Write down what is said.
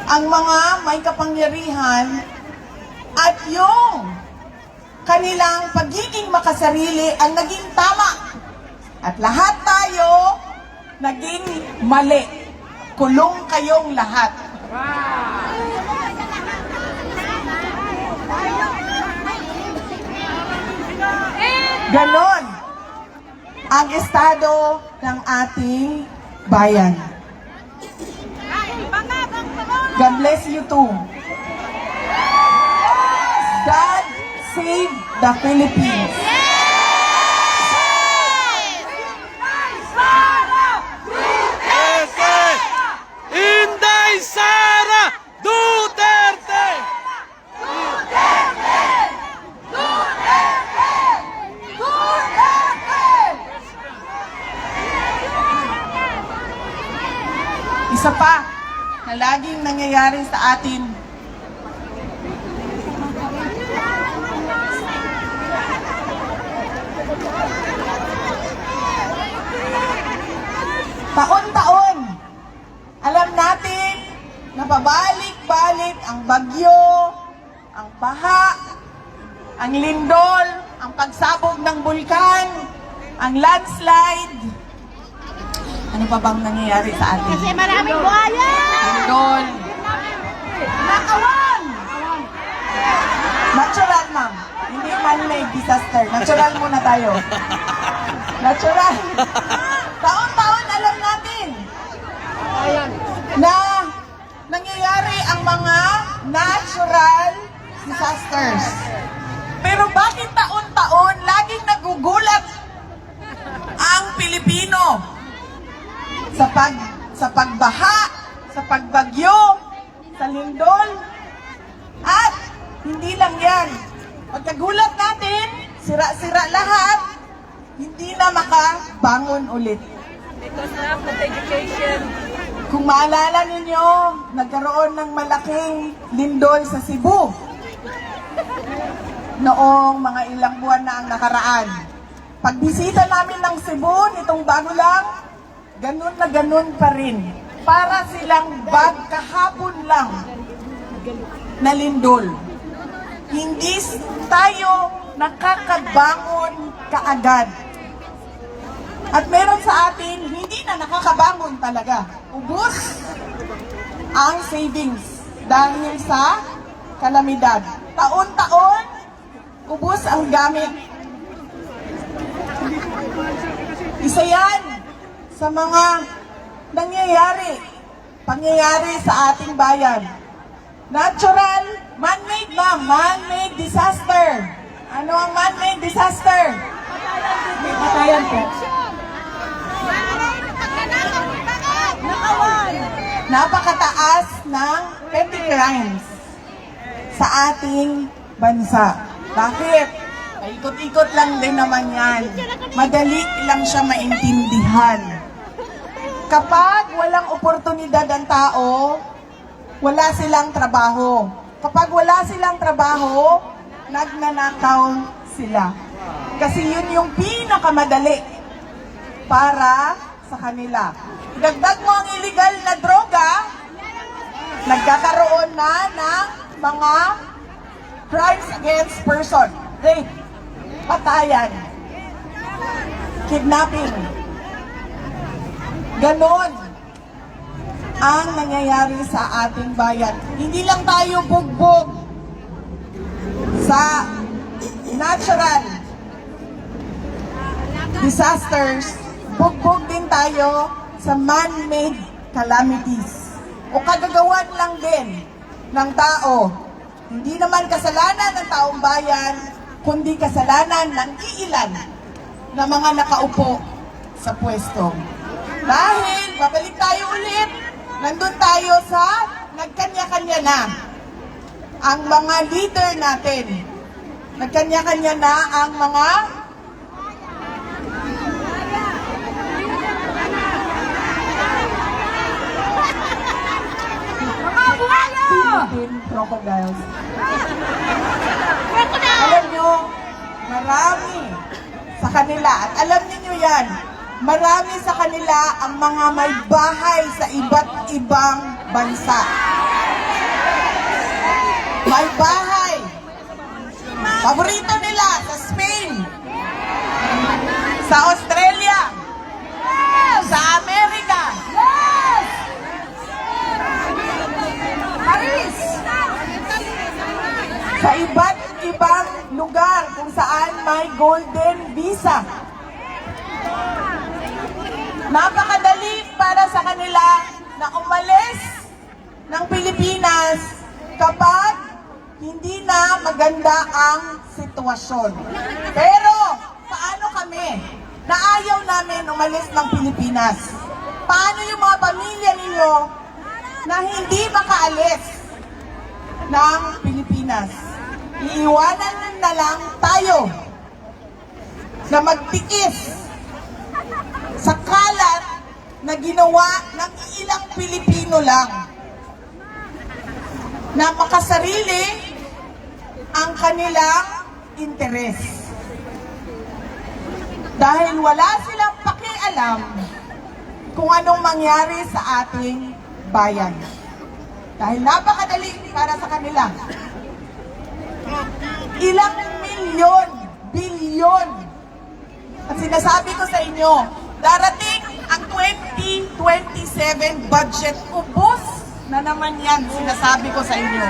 ang mga may kapangyarihan at yung kanilang pagiging makasarili ang naging tama. At lahat tayo naging mali. Kulong kayong lahat. Ganon ang estado ng ating bayan. God bless you too. God save the Philippines. Inday Sara Duterte! Isa pa na laging nangyayari sa atin, taon-taon, alam natin na pabalik-balik ang bagyo, ang baha, ang lindol, ang pagsabog ng bulkan, ang landslide. Ano pa bang nangyayari sa atin? Kasi maraming buhaya! Lindol. Nakawan! Natural, ma'am. Hindi man-made disaster. Natural muna tayo. Natural. Taon-taon alam natin na nangyayari ang mga natural disasters. Pero bakit taon-taon laging nagugulat ang Pilipino sa pagbaha, sa pagbagyo, sa lindol? At hindi lang yan. Pagkagulat natin, sira-sira lahat, hindi na makabangon ulit. Because lack of education. Kung maalala ninyo, nagkaroon ng malaking lindol sa Cebu noong mga ilang buwan na ang nakaraan. Pagbisita namin ng Cebu nitong bago lang, ganun na ganun pa rin. Para silang kahapon lang na lindol. Hindi tayo nakakabangon kaagad. At meron sa atin, hindi na nakakabangon talaga. Ubus ang savings dahil sa kalamidad. Taon-taon, ubus ang gamit. Isa yan sa mga pangyayari sa ating bayan. Natural, man-made ma'am, man-made disaster. Ano ang man-made disaster? Patayan po. Napakataas ng petty crimes sa ating bansa. Bakit? Paikot-ikot lang din naman yan. Madali lang siya maintindihan. Kapag walang oportunidad ang tao, wala silang trabaho. Kapag wala silang trabaho, nagnanakaw sila. Kasi yun yung pinakamadali para sa kanila. Idagdag mo ang illegal na droga, nagkakaroon na ng mga crimes against person. Rape, patayan, kidnapping. Ganon ang nangyayari sa ating bayan. Hindi lang tayo bugbog sa natural disasters, bugbog din tayo sa man-made calamities o kagagawan lang din ng tao. Hindi naman kasalanan ng taong bayan, kundi kasalanan ng iilan na mga nakaupo sa pwesto. Dahil, babalik tayo ulit, nandun tayo sa nagkanya-kanya na ang mga leader natin. Nagkanya-kanya na ang mga Philippine crocodiles. Alam nyo, marami sa kanila, at alam niyo yan, marami sa kanila ang mga may bahay sa iba't ibang bansa. may bahay. Paborito nila sa Spain, sa Australia, sa Amerika, Paris, sa iba't ibang lugar kung saan may golden visa. Napakadali para sa kanila na umalis ng Pilipinas kapag hindi na maganda ang sitwasyon. Pero paano kami na ayaw namin umalis ng Pilipinas? Paano yung mga pamilya ninyo na hindi makaalis ng Pilipinas? Iiwanan na lang tayo na magtiis sa kalat na ginawa ng ilang Pilipino lang na makasarili ang kanilang interes. Dahil wala silang pakialam kung anong mangyari sa ating bayan. Dahil napakadali para sa kanila. Ilang milyon, bilyon. At sinasabi ko sa inyo, darating ang 2027 budget, ubos na naman yan, sinasabi ko sa inyo.